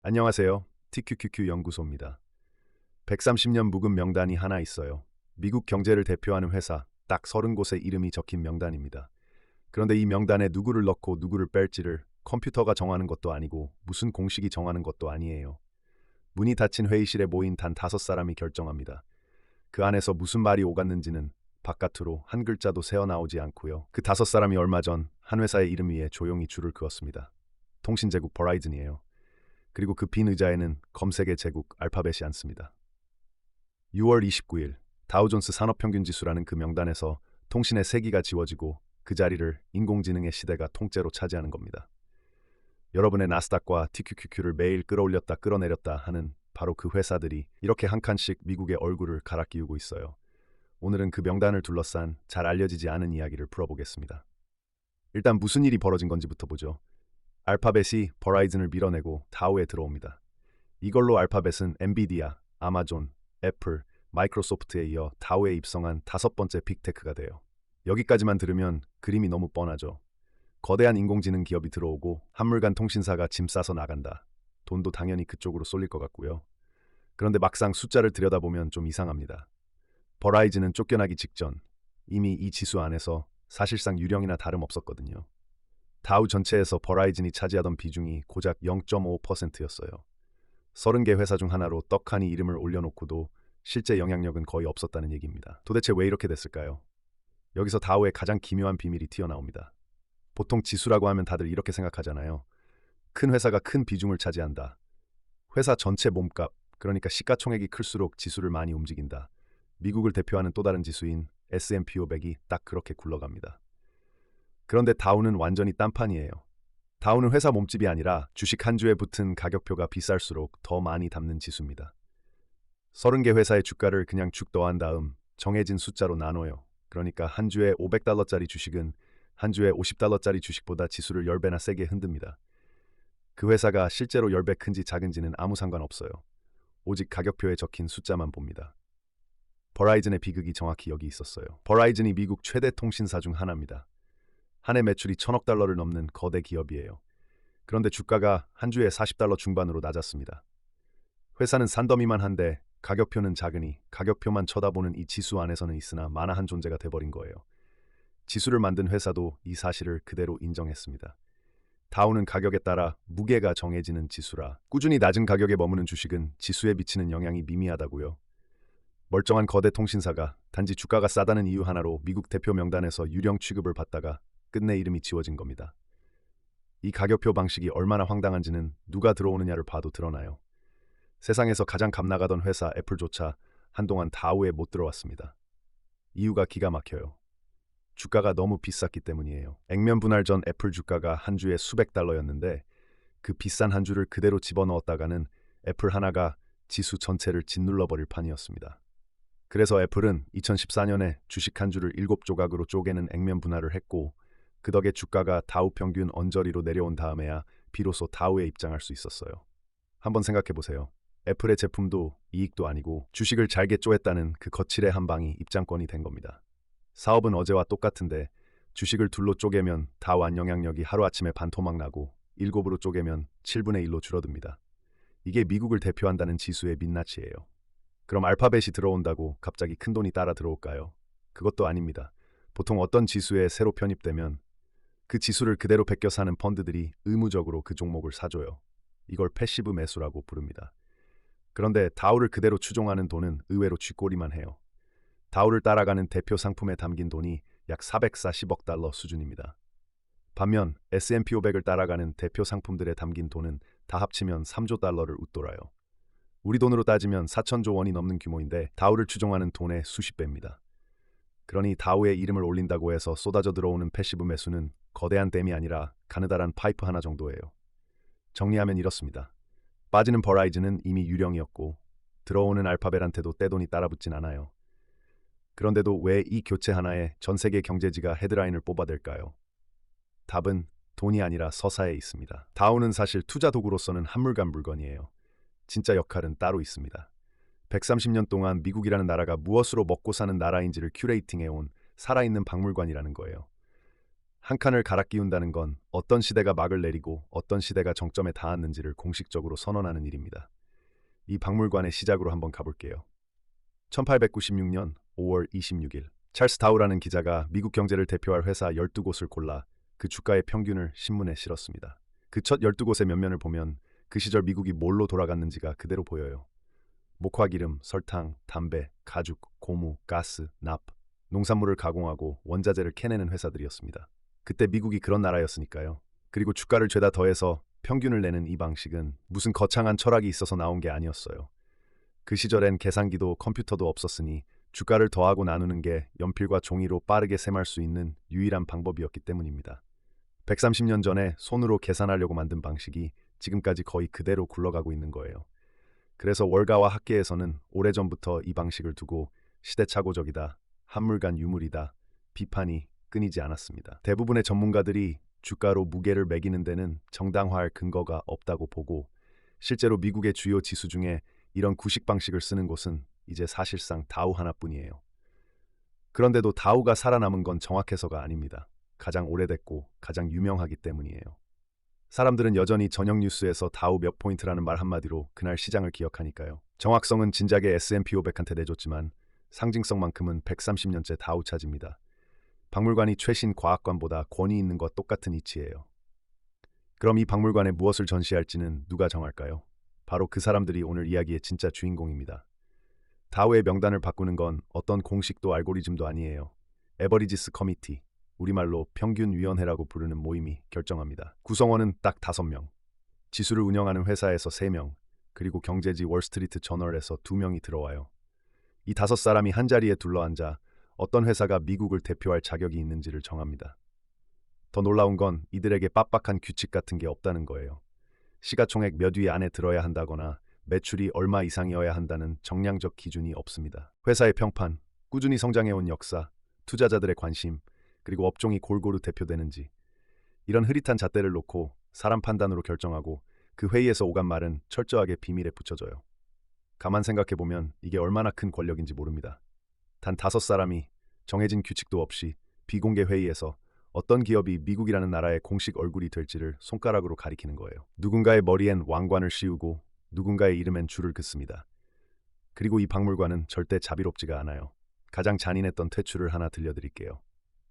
안녕하세요. TQQQ 연구소입니다. 130년 묵은 명단이 하나 있어요. 미국 경제를 대표하는 회사 딱 30곳의 이름이 적힌 명단입니다. 그런데 이 명단에 누구를 넣고 누구를 뺄지를 컴퓨터가 정하는 것도 아니고 무슨 공식이 정하는 것도 아니에요. 문이 닫힌 회의실에 모인 단 5사람이 결정합니다. 그 안에서 무슨 말이 오갔는지는 바깥으로 한 글자도 새어나오지 않고요. 그 5사람이 얼마 전 한 회사의 이름 위에 조용히 줄을 그었습니다. 통신제국 버라이즌이에요. 그리고 그 빈 의자에는 검색의 제국 알파벳이 앉습니다. 6월 29일 다우존스 산업평균지수라는 그 명단에서 통신의 세기가 지워지고 그 자리를 인공지능의 시대가 통째로 차지하는 겁니다. 여러분의 나스닥과 TQQQ를 매일 끌어올렸다 끌어내렸다 하는 바로 그 회사들이 이렇게 한 칸씩 미국의 얼굴을 갈아 끼우고 있어요. 오늘은 그 명단을 둘러싼 잘 알려지지 않은 이야기를 풀어보겠습니다. 일단 무슨 일이 벌어진 건지부터 보죠. 알파벳이 버라이즌을 밀어내고 다우에 들어옵니다. 이걸로 알파벳은 엔비디아, 아마존, 애플, 마이크로소프트에 이어 다우에 입성한 5번째 빅테크가 돼요. 여기까지만 들으면 그림이 너무 뻔하죠. 거대한 인공지능 기업이 들어오고 한물간 통신사가 짐 싸서 나간다. 돈도 당연히 그쪽으로 쏠릴 것 같고요. 그런데 막상 숫자를 들여다보면 좀 이상합니다. 버라이즌은 쫓겨나기 직전 이미 이 지수 안에서 사실상 유령이나 다름없었거든요. 다우 전체에서 버라이즌이 차지하던 비중이 고작 0.5%였어요. 30개 회사 중 하나로 떡하니 이름을 올려놓고도 실제 영향력은 거의 없었다는 얘기입니다. 도대체 왜 이렇게 됐을까요? 여기서 다우의 가장 기묘한 비밀이 튀어나옵니다. 보통 지수라고 하면 다들 이렇게 생각하잖아요. 큰 회사가 큰 비중을 차지한다. 회사 전체 몸값, 그러니까 시가총액이 클수록 지수를 많이 움직인다. 미국을 대표하는 또 다른 지수인 S&P 500이 딱 그렇게 굴러갑니다. 그런데 다우는 완전히 딴판이에요. 다우는 회사 몸집이 아니라 주식 한 주에 붙은 가격표가 비쌀수록 더 많이 담는 지수입니다. 30개 회사의 주가를 그냥 쭉 더한 다음 정해진 숫자로 나눠요. 그러니까 한 주에 $500짜리 주식은 한 주에 $50짜리 주식보다 지수를 10배나 세게 흔듭니다. 그 회사가 실제로 10배 큰지 작은지는 아무 상관없어요. 오직 가격표에 적힌 숫자만 봅니다. 버라이즌의 비극이 정확히 여기 있었어요. 버라이즌이 미국 최대 통신사 중 하나입니다. 한 해 매출이 $1,000억 넘는 거대 기업이에요. 그런데 주가가 한 주에 $40 중반으로 낮았습니다. 회사는 산더미만 한데 가격표는 작으니 가격표만 쳐다보는 이 지수 안에서는 있으나 만화한 존재가 돼버린 거예요. 지수를 만든 회사도 이 사실을 그대로 인정했습니다. 다우는 가격에 따라 무게가 정해지는 지수라 꾸준히 낮은 가격에 머무는 주식은 지수에 미치는 영향이 미미하다고요. 멀쩡한 거대 통신사가 단지 주가가 싸다는 이유 하나로 미국 대표 명단에서 유령 취급을 받다가 끝내 이름이 지워진 겁니다. 이 가격표 방식이 얼마나 황당한지는 누가 들어오느냐를 봐도 드러나요. 세상에서 가장 값나가던 회사 애플조차 한동안 다우에 못 들어왔습니다. 이유가 기가 막혀요. 주가가 너무 비쌌기 때문이에요. 액면 분할 전 애플 주가가 한 주에 수백 달러였는데 그 비싼 한 주를 그대로 집어넣었다가는 애플 하나가 지수 전체를 짓눌러버릴 판이었습니다. 그래서 애플은 2014년에 주식 한 주를 7조각으로 쪼개는 액면 분할을 했고 그 덕에 주가가 다우 평균 언저리로 내려온 다음에야 비로소 다우에 입장할 수 있었어요. 한번 생각해보세요. 애플의 제품도 이익도 아니고 주식을 잘게 쪼했다는 그 거칠의 한 방이 입장권이 된 겁니다. 사업은 어제와 똑같은데 주식을 둘로 쪼개면 다우한 영향력이 하루아침에 반토막 나고 7으로 쪼개면 7분의 1로 줄어듭니다. 이게 미국을 대표한다는 지수의 민낯이에요. 그럼 알파벳이 들어온다고 갑자기 큰돈이 따라 들어올까요? 그것도 아닙니다. 보통 어떤 지수에 새로 편입되면 그 지수를 그대로 베껴 사는 펀드들이 의무적으로 그 종목을 사줘요. 이걸 패시브 매수라고 부릅니다. 그런데 다우를 그대로 추종하는 돈은 의외로 쥐꼬리만 해요. 다우를 따라가는 대표 상품에 담긴 돈이 약 440억 달러 수준입니다. 반면 S&P 500을 따라가는 대표 상품들에 담긴 돈은 다 합치면 3조 달러를 웃돌아요. 우리 돈으로 따지면 4천조 원이 넘는 규모인데 다우를 추종하는 돈의 수십 배입니다. 그러니 다우에 이름을 올린다고 해서 쏟아져 들어오는 패시브 매수는 거대한 댐이 아니라 가느다란 파이프 하나 정도예요. 정리하면 이렇습니다. 빠지는 버라이즌은 이미 유령이었고 들어오는 알파벳한테도 떼돈이 따라붙진 않아요. 그런데도 왜 이 교체 하나에 전 세계 경제지가 헤드라인을 뽑아댈까요? 답은 돈이 아니라 서사에 있습니다. 다우는 사실 투자 도구로서는 한물간 물건이에요. 진짜 역할은 따로 있습니다. 130년 동안 미국이라는 나라가 무엇으로 먹고 사는 나라인지를 큐레이팅해온 살아있는 박물관이라는 거예요. 한 칸을 갈아 끼운다는 건 어떤 시대가 막을 내리고 어떤 시대가 정점에 닿았는지를 공식적으로 선언하는 일입니다. 이 박물관의 시작으로 한번 가볼게요. 1896년 5월 26일 찰스 다우라는 기자가 미국 경제를 대표할 회사 12곳을 골라 그 주가의 평균을 신문에 실었습니다. 그 첫 12곳의 면면을 보면 그 시절 미국이 뭘로 돌아갔는지가 그대로 보여요. 목화기름, 설탕, 담배, 가죽, 고무, 가스, 납, 농산물을 가공하고 원자재를 캐내는 회사들이었습니다. 그때 미국이 그런 나라였으니까요. 그리고 주가를 죄다 더해서 평균을 내는 이 방식은 무슨 거창한 철학이 있어서 나온 게 아니었어요. 그 시절엔 계산기도 컴퓨터도 없었으니 주가를 더하고 나누는 게 연필과 종이로 빠르게 셈할 수 있는 유일한 방법이었기 때문입니다. 130년 전에 손으로 계산하려고 만든 방식이 지금까지 거의 그대로 굴러가고 있는 거예요. 그래서 월가와 학계에서는 오래전부터 이 방식을 두고 시대착오적이다, 한물간 유물이다, 비판이 끊이지 않았습니다. 대부분의 전문가들이 주가로 무게를 매기는 데는 정당화할 근거가 없다고 보고 실제로 미국의 주요 지수 중에 이런 구식 방식을 쓰는 곳은 이제 사실상 다우 하나뿐이에요. 그런데도 다우가 살아남은 건 정확해서가 아닙니다. 가장 오래됐고 가장 유명하기 때문이에요. 사람들은 여전히 저녁 뉴스에서 다우 몇 포인트라는 말 한마디로 그날 시장을 기억하니까요. 정확성은 진작에 S&P 500한테 내줬지만 상징성만큼은 130년째 다우 차지입니다. 박물관이 최신 과학관보다 권위 있는 것 똑같은 이치예요. 그럼 이 박물관에 무엇을 전시할지는 누가 정할까요? 바로 그 사람들이 오늘 이야기의 진짜 주인공입니다. 다우의 명단을 바꾸는 건 어떤 공식도 알고리즘도 아니에요. 에버리지스 커미티, 우리말로 평균위원회라고 부르는 모임이 결정합니다. 구성원은 딱 5명. 지수를 운영하는 회사에서 3명, 그리고 경제지 월스트리트 저널에서 2명이 들어와요. 이 5사람이 한자리에 둘러앉아 어떤 회사가 미국을 대표할 자격이 있는지를 정합니다. 더 놀라운 건 이들에게 빡빡한 규칙 같은 게 없다는 거예요. 시가총액 몇 위 안에 들어야 한다거나 매출이 얼마 이상이어야 한다는 정량적 기준이 없습니다. 회사의 평판, 꾸준히 성장해온 역사, 투자자들의 관심, 그리고 업종이 골고루 대표되는지 이런 흐릿한 잣대를 놓고 사람 판단으로 결정하고 그 회의에서 오간 말은 철저하게 비밀에 붙여져요. 가만 생각해보면 이게 얼마나 큰 권력인지 모릅니다. 단 5사람이 정해진 규칙도 없이 비공개 회의에서 어떤 기업이 미국이라는 나라의 공식 얼굴이 될지를 손가락으로 가리키는 거예요. 누군가의 머리엔 왕관을 씌우고 누군가의 이름엔 줄을 긋습니다. 그리고 이 박물관은 절대 자비롭지가 않아요. 가장 잔인했던 퇴출을 하나 들려드릴게요.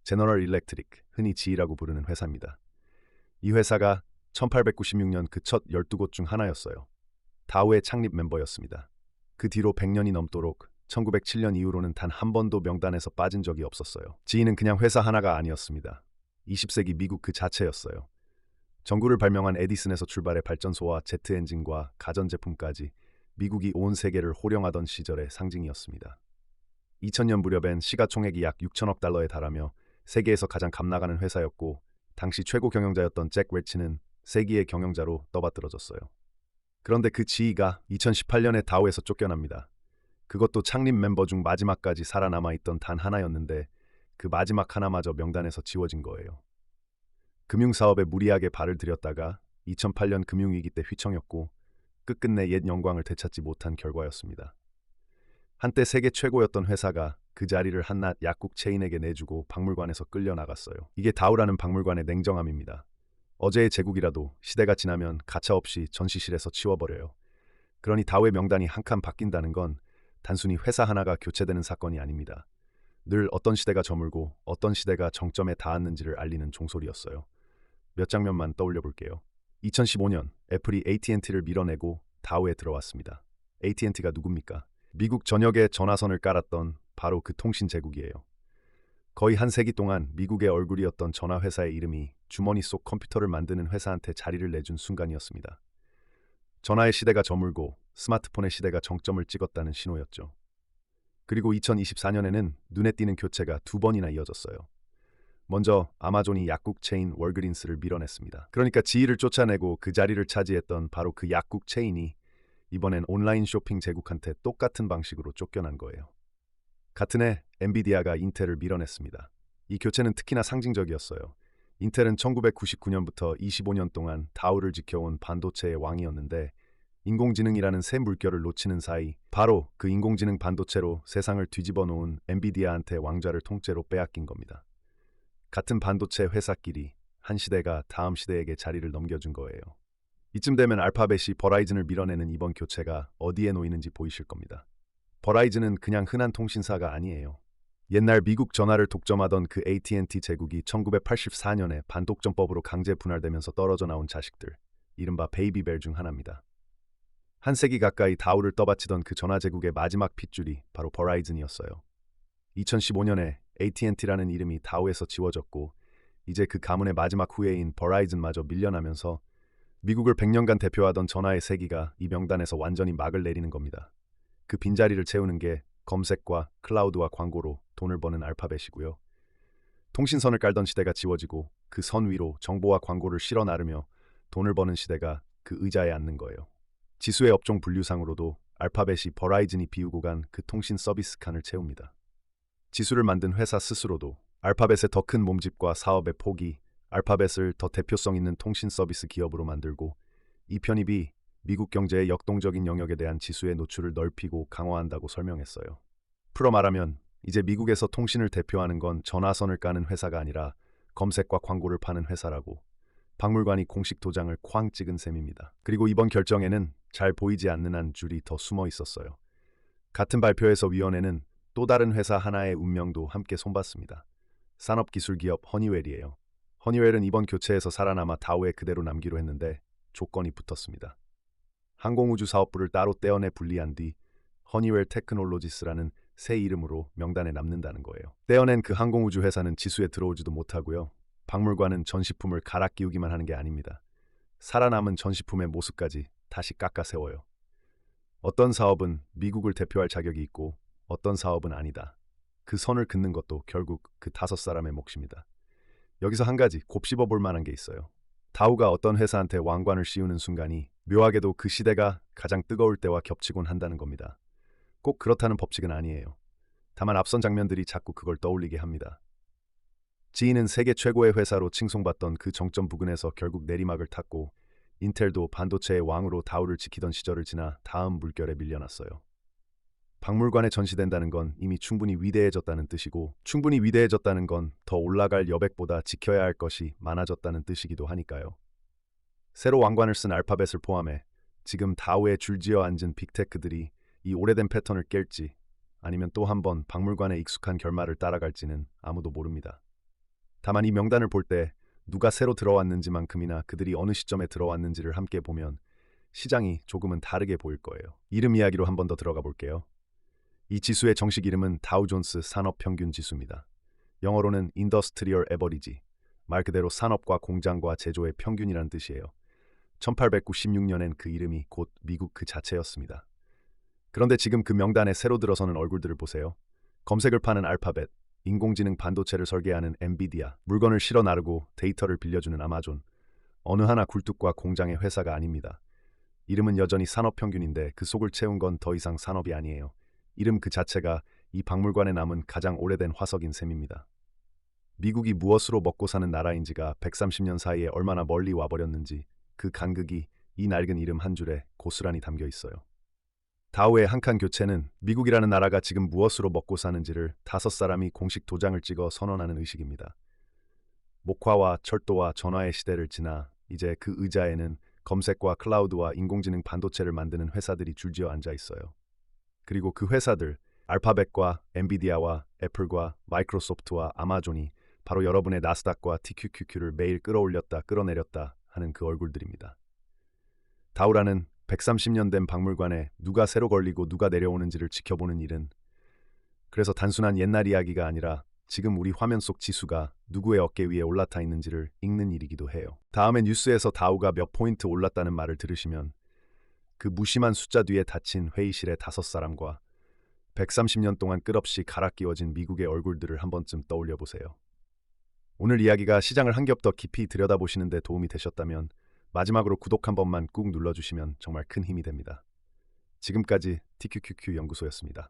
제너럴 일렉트릭, 흔히 GE라고 부르는 회사입니다. 이 회사가 1896년 그 첫 12곳 중 하나였어요. 다우의 창립 멤버였습니다. 그 뒤로 100년이 넘도록 1907년 이후로는 단 한 번도 명단에서 빠진 적이 없었어요. GE는 그냥 회사 하나가 아니었습니다. 20세기 미국 그 자체였어요. 전구를 발명한 에디슨에서 출발해 발전소와 제트 엔진과 가전제품까지 미국이 온 세계를 호령하던 시절의 상징이었습니다. 2000년 무렵엔 시가총액이 약 6천억 달러에 달하며 세계에서 가장 값나가는 회사였고 당시 최고 경영자였던 잭 웰치는 세기의 경영자로 떠받들어졌어요. 그런데 그 GE가 2018년에 다우에서 쫓겨납니다. 그것도 창립 멤버 중 마지막까지 살아남아 있던 단 하나였는데 그 마지막 하나마저 명단에서 지워진 거예요. 금융사업에 무리하게 발을 들였다가 2008년 금융위기 때 휘청였고 끝끝내 옛 영광을 되찾지 못한 결과였습니다. 한때 세계 최고였던 회사가 그 자리를 한낱 약국 체인에게 내주고 박물관에서 끌려나갔어요. 이게 다우라는 박물관의 냉정함입니다. 어제의 제국이라도 시대가 지나면 가차없이 전시실에서 치워버려요. 그러니 다우의 명단이 한 칸 바뀐다는 건 단순히 회사 하나가 교체되는 사건이 아닙니다. 늘 어떤 시대가 저물고 어떤 시대가 정점에 닿았는지를 알리는 종소리였어요. 몇 장면만 떠올려 볼게요. 2015년 애플이 AT&T를 밀어내고 다우에 들어왔습니다. AT&T가 누굽니까? 미국 전역에 전화선을 깔았던 바로 그 통신 제국이에요. 거의 한 세기 동안 미국의 얼굴이었던 전화회사의 이름이 주머니 속 컴퓨터를 만드는 회사한테 자리를 내준 순간이었습니다. 전화의 시대가 저물고 스마트폰의 시대가 정점을 찍었다는 신호였죠. 그리고 2024년에는 눈에 띄는 교체가 2번이나 이어졌어요. 먼저 아마존이 약국 체인 월그린스를 밀어냈습니다. 그러니까 지위를 쫓아내고 그 자리를 차지했던 바로 그 약국 체인이 이번엔 온라인 쇼핑 제국한테 똑같은 방식으로 쫓겨난 거예요. 같은 해 엔비디아가 인텔을 밀어냈습니다. 이 교체는 특히나 상징적이었어요. 인텔은 1999년부터 25년 동안 다우를 지켜온 반도체의 왕이었는데 인공지능이라는 새 물결을 놓치는 사이 바로 그 인공지능 반도체로 세상을 뒤집어 놓은 엔비디아한테 왕좌를 통째로 빼앗긴 겁니다. 같은 반도체 회사끼리 한 시대가 다음 시대에게 자리를 넘겨준 거예요. 이쯤 되면 알파벳이 버라이즌을 밀어내는 이번 교체가 어디에 놓이는지 보이실 겁니다. 버라이즌은 그냥 흔한 통신사가 아니에요. 옛날 미국 전화를 독점하던 그 AT&T 제국이 1984년에 반독점법으로 강제 분할되면서 떨어져 나온 자식들, 이른바 베이비벨 중 하나입니다. 한 세기 가까이 다우를 떠받치던 그 전화 제국의 마지막 핏줄이 바로 버라이즌이었어요. 2015년에 AT&T라는 이름이 다우에서 지워졌고 이제 그 가문의 마지막 후예인 버라이즌마저 밀려나면서 미국을 100년간 대표하던 전화의 세기가 이 명단에서 완전히 막을 내리는 겁니다. 그 빈자리를 채우는 게 검색과 클라우드와 광고로 돈을 버는 알파벳이고요. 통신선을 깔던 시대가 지워지고 그 선 위로 정보와 광고를 실어 나르며 돈을 버는 시대가 그 의자에 앉는 거예요. 지수의 업종 분류상으로도 알파벳이 버라이즌이 비우고 간 그 통신 서비스 칸을 채웁니다. 지수를 만든 회사 스스로도 알파벳의 더 큰 몸집과 사업의 폭이 알파벳을 더 대표성 있는 통신 서비스 기업으로 만들고 이 편입이 미국 경제의 역동적인 영역에 대한 지수의 노출을 넓히고 강화한다고 설명했어요. 풀어 말하면 이제 미국에서 통신을 대표하는 건 전화선을 까는 회사가 아니라 검색과 광고를 파는 회사라고 박물관이 공식 도장을 쾅 찍은 셈입니다. 그리고 이번 결정에는 잘 보이지 않는 한 줄이 더 숨어 있었어요. 같은 발표에서 위원회는 또 다른 회사 하나의 운명도 함께 손봤습니다. 산업기술기업 허니웰이에요. 허니웰은 이번 교체에서 살아남아 다우에 그대로 남기로 했는데 조건이 붙었습니다. 항공우주 사업부를 따로 떼어내 분리한 뒤 허니웰 테크놀로지스라는 새 이름으로 명단에 남는다는 거예요. 떼어낸 그 항공우주 회사는 지수에 들어오지도 못하고요. 박물관은 전시품을 갈아 끼우기만 하는 게 아닙니다. 살아남은 전시품의 모습까지 다시 깎아 세워요. 어떤 사업은 미국을 대표할 자격이 있고 어떤 사업은 아니다. 그 선을 긋는 것도 결국 그 5사람의 몫입니다. 여기서 한 가지 곱씹어 볼 만한 게 있어요. 다우가 어떤 회사한테 왕관을 씌우는 순간이 묘하게도 그 시대가 가장 뜨거울 때와 겹치곤 한다는 겁니다. 꼭 그렇다는 법칙은 아니에요. 다만 앞선 장면들이 자꾸 그걸 떠올리게 합니다. 지인은 세계 최고의 회사로 칭송받던 그 정점 부근에서 결국 내리막을 탔고 인텔도 반도체의 왕으로 다우를 지키던 시절을 지나 다음 물결에 밀려났어요. 박물관에 전시된다는 건 이미 충분히 위대해졌다는 뜻이고 충분히 위대해졌다는 건 더 올라갈 여백보다 지켜야 할 것이 많아졌다는 뜻이기도 하니까요. 새로 왕관을 쓴 알파벳을 포함해 지금 다우에 줄지어 앉은 빅테크들이 이 오래된 패턴을 깰지 아니면 또 한 번 박물관의 익숙한 결말을 따라갈지는 아무도 모릅니다. 다만 이 명단을 볼 때 누가 새로 들어왔는지만큼이나 그들이 어느 시점에 들어왔는지를 함께 보면 시장이 조금은 다르게 보일 거예요. 이름 이야기로 한 번 더 들어가 볼게요. 이 지수의 정식 이름은 다우존스 산업평균지수입니다. 영어로는 Industrial Average, 말 그대로 산업과 공장과 제조의 평균이란 뜻이에요. 1896년엔 그 이름이 곧 미국 그 자체였습니다. 그런데 지금 그 명단에 새로 들어서는 얼굴들을 보세요. 검색을 파는 알파벳, 인공지능 반도체를 설계하는 엔비디아, 물건을 실어 나르고 데이터를 빌려주는 아마존, 어느 하나 굴뚝과 공장의 회사가 아닙니다. 이름은 여전히 산업평균인데 그 속을 채운 건 더 이상 산업이 아니에요. 이름 그 자체가 이 박물관에 남은 가장 오래된 화석인 셈입니다. 미국이 무엇으로 먹고 사는 나라인지가 130년 사이에 얼마나 멀리 와버렸는지 그 간극이 이 낡은 이름 한 줄에 고스란히 담겨 있어요. 다우의 한 칸 교체는 미국이라는 나라가 지금 무엇으로 먹고 사는지를 5사람이 공식 도장을 찍어 선언하는 의식입니다. 목화와 철도와 전화의 시대를 지나 이제 그 의자에는 검색과 클라우드와 인공지능 반도체를 만드는 회사들이 줄지어 앉아 있어요. 그리고 그 회사들, 알파벳과 엔비디아와 애플과 마이크로소프트와 아마존이 바로 여러분의 나스닥과 TQQQ를 매일 끌어올렸다 끌어내렸다 하는 그 얼굴들입니다. 다우라는 130년 된 박물관에 누가 새로 걸리고 누가 내려오는지를 지켜보는 일은 그래서 단순한 옛날 이야기가 아니라 지금 우리 화면 속 지수가 누구의 어깨 위에 올라타 있는지를 읽는 일이기도 해요. 다음에 뉴스에서 다우가 몇 포인트 올랐다는 말을 들으시면 그 무심한 숫자 뒤에 닫힌 회의실의 5사람과 130년 동안 끝없이 갈아 끼워진 미국의 얼굴들을 한 번쯤 떠올려 보세요. 오늘 이야기가 시장을 한 겹 더 깊이 들여다보시는 데 도움이 되셨다면 마지막으로 구독 한 번만 꾹 눌러주시면 정말 큰 힘이 됩니다. 지금까지 TQQQ 연구소였습니다.